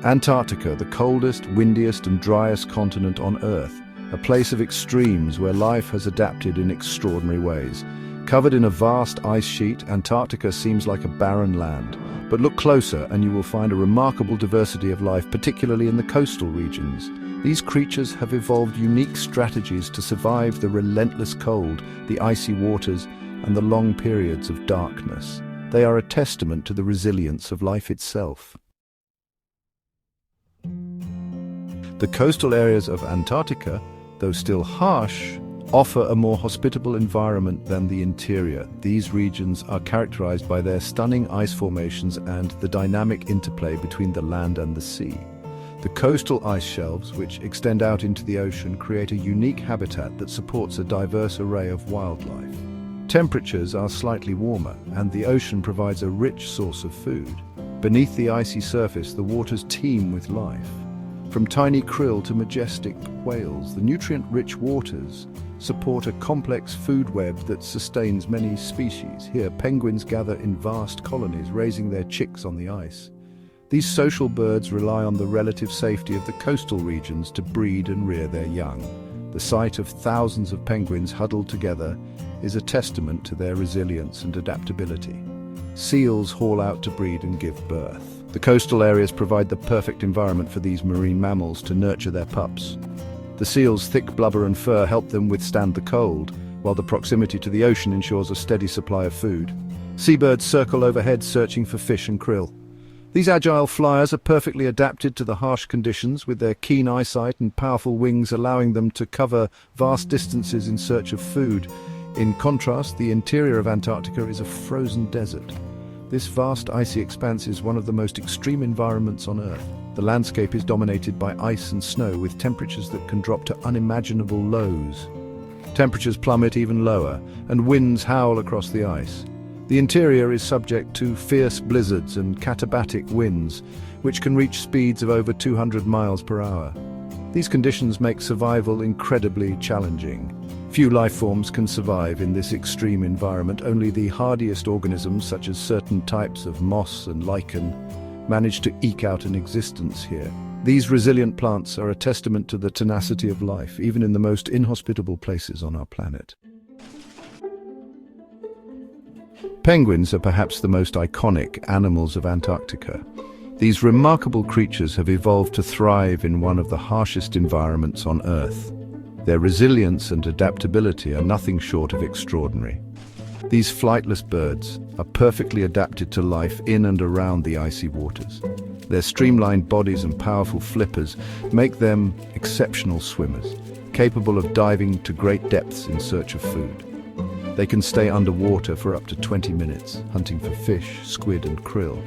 Antarctica, the coldest, windiest and driest continent on Earth, a place of extremes where life has adapted in extraordinary ways. Covered in a vast ice sheet, Antarctica seems like a barren land. But look closer and you will find a remarkable diversity of life, particularly in the coastal regions. These creatures have evolved unique strategies to survive the relentless cold, the icy waters, and the long periods of darkness. They are a testament to the resilience of life itself. The coastal areas of Antarctica, though still harsh, offer a more hospitable environment than the interior. These regions are characterized by their stunning ice formations and the dynamic interplay between the land and the sea. The coastal ice shelves, which extend out into the ocean, create a unique habitat that supports a diverse array of wildlife. Temperatures are slightly warmer, and the ocean provides a rich source of food. Beneath the icy surface, the waters teem with life. From tiny krill to majestic whales, the nutrient-rich waters support a complex food web that sustains many species. Here, penguins gather in vast colonies, raising their chicks on the ice. These social birds rely on the relative safety of the coastal regions to breed and rear their young. The sight of thousands of penguins huddled together is a testament to their resilience and adaptability. Seals haul out to breed and give birth. The coastal areas provide the perfect environment for these marine mammals to nurture their pups. The seals' thick blubber and fur help them withstand the cold, while the proximity to the ocean ensures a steady supply of food. Seabirds circle overhead searching for fish and krill. These agile flyers are perfectly adapted to the harsh conditions, with their keen eyesight and powerful wings allowing them to cover vast distances in search of food. In contrast, the interior of Antarctica is a frozen desert. This vast icy expanse is one of the most extreme environments on Earth. The landscape is dominated by ice and snow, with temperatures that can drop to unimaginable lows. Temperatures plummet even lower, and winds howl across the ice. The interior is subject to fierce blizzards and katabatic winds, which can reach speeds of over 200 miles per hour. These conditions make survival incredibly challenging. Few life forms can survive in this extreme environment. Only the hardiest organisms, such as certain types of moss and lichen, manage to eke out an existence here. These resilient plants are a testament to the tenacity of life, even in the most inhospitable places on our planet. Penguins are perhaps the most iconic animals of Antarctica. These remarkable creatures have evolved to thrive in one of the harshest environments on Earth. Their resilience and adaptability are nothing short of extraordinary. These flightless birds are perfectly adapted to life in and around the icy waters. Their streamlined bodies and powerful flippers make them exceptional swimmers, capable of diving to great depths in search of food. They can stay underwater for up to 20 minutes, hunting for fish, squid and krill.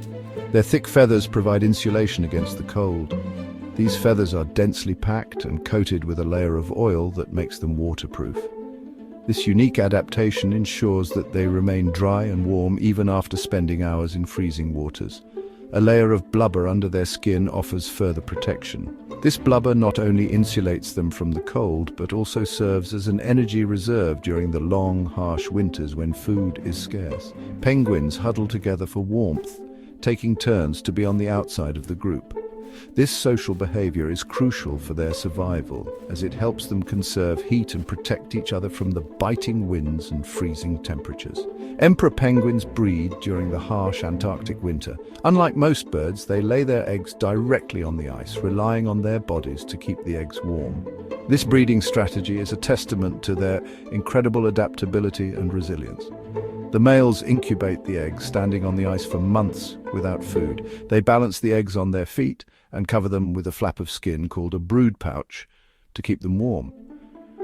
Their thick feathers provide insulation against the cold. These feathers are densely packed and coated with a layer of oil that makes them waterproof. This unique adaptation ensures that they remain dry and warm even after spending hours in freezing waters. A layer of blubber under their skin offers further protection. This blubber not only insulates them from the cold, but also serves as an energy reserve during the long, harsh winters when food is scarce. Penguins huddle together for warmth, taking turns to be on the outside of the group. This social behavior is crucial for their survival, as it helps them conserve heat and protect each other from the biting winds and freezing temperatures. Emperor penguins breed during the harsh Antarctic winter. Unlike most birds, they lay their eggs directly on the ice, relying on their bodies to keep the eggs warm. This breeding strategy is a testament to their incredible adaptability and resilience. The males incubate the eggs, standing on the ice for months without food. They balance the eggs on their feet and cover them with a flap of skin called a brood pouch to keep them warm.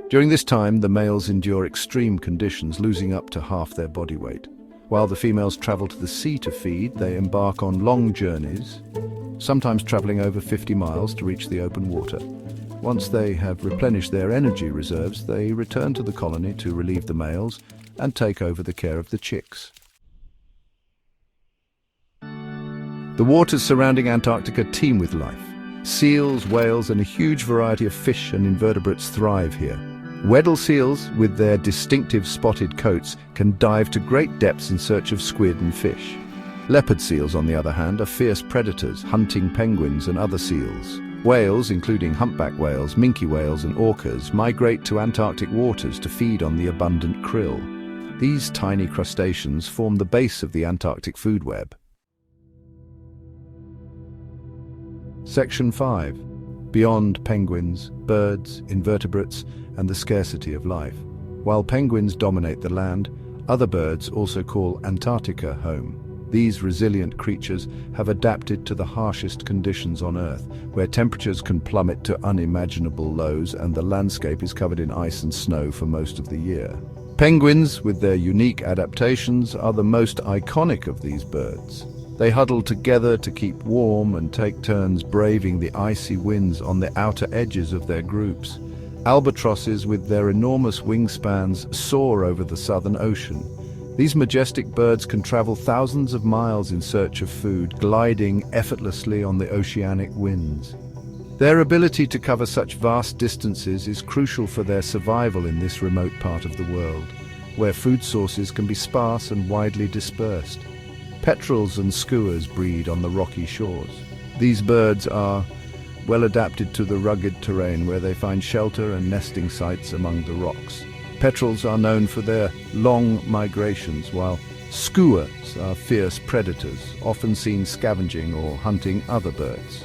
During this time, the males endure extreme conditions, losing up to half their body weight. While the females travel to the sea to feed, they embark on long journeys, sometimes traveling over 50 miles to reach the open water. Once they have replenished their energy reserves, they return to the colony to relieve the males and take over the care of the chicks. The waters surrounding Antarctica teem with life. Seals, whales, and a huge variety of fish and invertebrates thrive here. Weddell seals, with their distinctive spotted coats, can dive to great depths in search of squid and fish. Leopard seals, on the other hand, are fierce predators, hunting penguins and other seals. Whales, including humpback whales, minke whales and orcas, migrate to Antarctic waters to feed on the abundant krill. These tiny crustaceans form the base of the Antarctic food web. Section 5. Beyond penguins, birds, invertebrates, and the scarcity of life. While penguins dominate the land, other birds also call Antarctica home. These resilient creatures have adapted to the harshest conditions on Earth, where temperatures can plummet to unimaginable lows and the landscape is covered in ice and snow for most of the year. Penguins, with their unique adaptations, are the most iconic of these birds. They huddle together to keep warm and take turns braving the icy winds on the outer edges of their groups. Albatrosses, with their enormous wingspans, soar over the Southern Ocean. These majestic birds can travel thousands of miles in search of food, gliding effortlessly on the oceanic winds. Their ability to cover such vast distances is crucial for their survival in this remote part of the world, where food sources can be sparse and widely dispersed. Petrels and skuas breed on the rocky shores. These birds are well adapted to the rugged terrain, where they find shelter and nesting sites among the rocks. Petrels are known for their long migrations, while skuas are fierce predators, often seen scavenging or hunting other birds.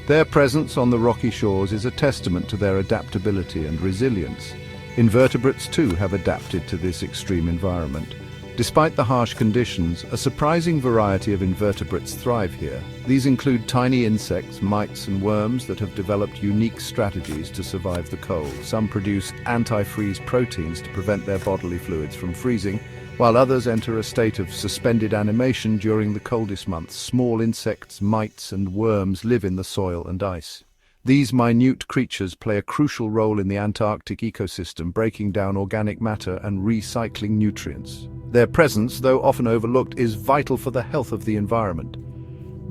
Their presence on the rocky shores is a testament to their adaptability and resilience. Invertebrates too have adapted to this extreme environment. Despite the harsh conditions, a surprising variety of invertebrates thrive here. These include tiny insects, mites and worms that have developed unique strategies to survive the cold. Some produce anti-freeze proteins to prevent their bodily fluids from freezing, while others enter a state of suspended animation during the coldest months. Small insects, mites and worms live in the soil and ice. These minute creatures play a crucial role in the Antarctic ecosystem, breaking down organic matter and recycling nutrients. Their presence, though often overlooked, is vital for the health of the environment.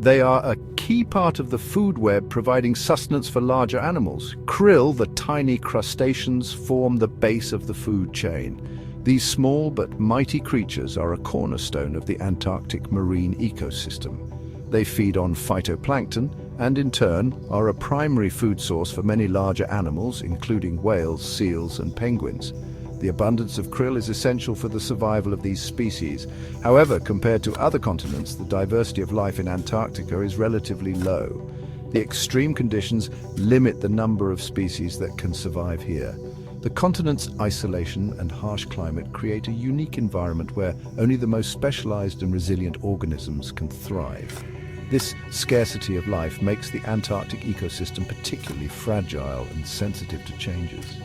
They are a key part of the food web, providing sustenance for larger animals. Krill, the tiny crustaceans, form the base of the food chain. These small but mighty creatures are a cornerstone of the Antarctic marine ecosystem. They feed on phytoplankton and, in turn, are a primary food source for many larger animals, including whales, seals, and penguins. The abundance of krill is essential for the survival of these species. However, compared to other continents, the diversity of life in Antarctica is relatively low. The extreme conditions limit the number of species that can survive here. The continent's isolation and harsh climate create a unique environment where only the most specialized and resilient organisms can thrive. This scarcity of life makes the Antarctic ecosystem particularly fragile and sensitive to changes.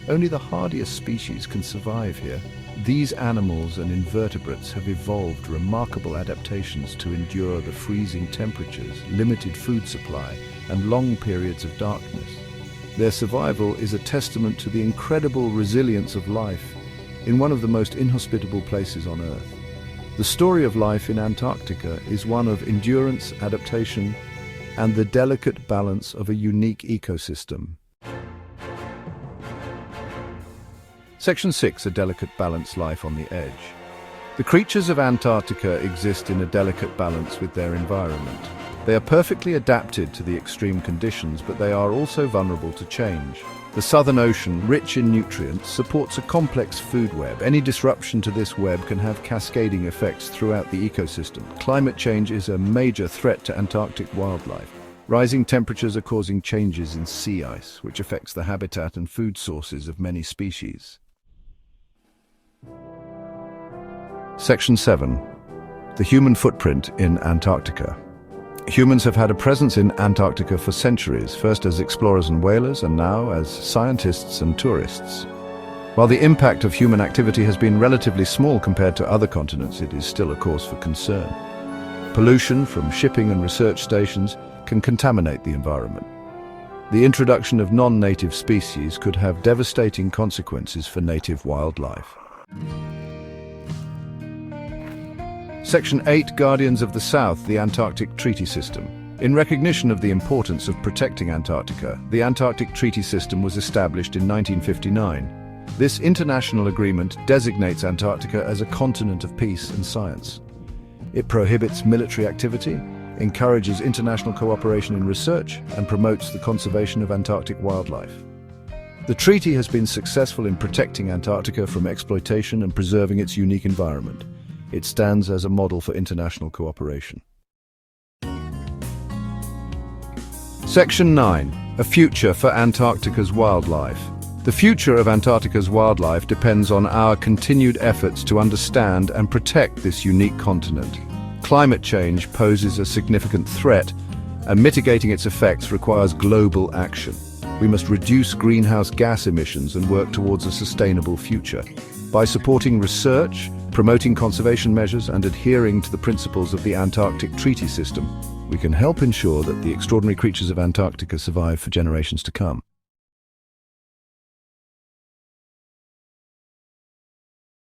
Only the hardiest species can survive here. These animals and invertebrates have evolved remarkable adaptations to endure the freezing temperatures, limited food supply, and long periods of darkness. Their survival is a testament to the incredible resilience of life in one of the most inhospitable places on Earth. The story of life in Antarctica is one of endurance, adaptation, and the delicate balance of a unique ecosystem. Section 6. A delicate balanced life on the edge. The creatures of Antarctica exist in a delicate balance with their environment. They are perfectly adapted to the extreme conditions, but they are also vulnerable to change. The Southern Ocean, rich in nutrients, supports a complex food web. Any disruption to this web can have cascading effects throughout the ecosystem. Climate change is a major threat to Antarctic wildlife. Rising temperatures are causing changes in sea ice, which affects the habitat and food sources of many species. Section 7. The human footprint in Antarctica. Humans have had a presence in Antarctica for centuries, first as explorers and whalers, and now as scientists and tourists. While the impact of human activity has been relatively small compared to other continents, it is still a cause for concern. Pollution from shipping and research stations can contaminate the environment. The introduction of non-native species could have devastating consequences for native wildlife. Section 8. Guardians of the South, the Antarctic Treaty System. In recognition of the importance of protecting Antarctica, the Antarctic Treaty System was established in 1959. This international agreement designates Antarctica as a continent of peace and science. It prohibits military activity, encourages international cooperation in research, and promotes the conservation of Antarctic wildlife. The treaty has been successful in protecting Antarctica from exploitation and preserving its unique environment. It stands as a model for international cooperation. Section 9. A future for Antarctica's wildlife. The future of Antarctica's wildlife depends on our continued efforts to understand and protect this unique continent. Climate change poses a significant threat, and mitigating its effects requires global action. We must reduce greenhouse gas emissions and work towards a sustainable future. By supporting research, promoting conservation measures, and adhering to the principles of the Antarctic Treaty System, we can help ensure that the extraordinary creatures of Antarctica survive for generations to come.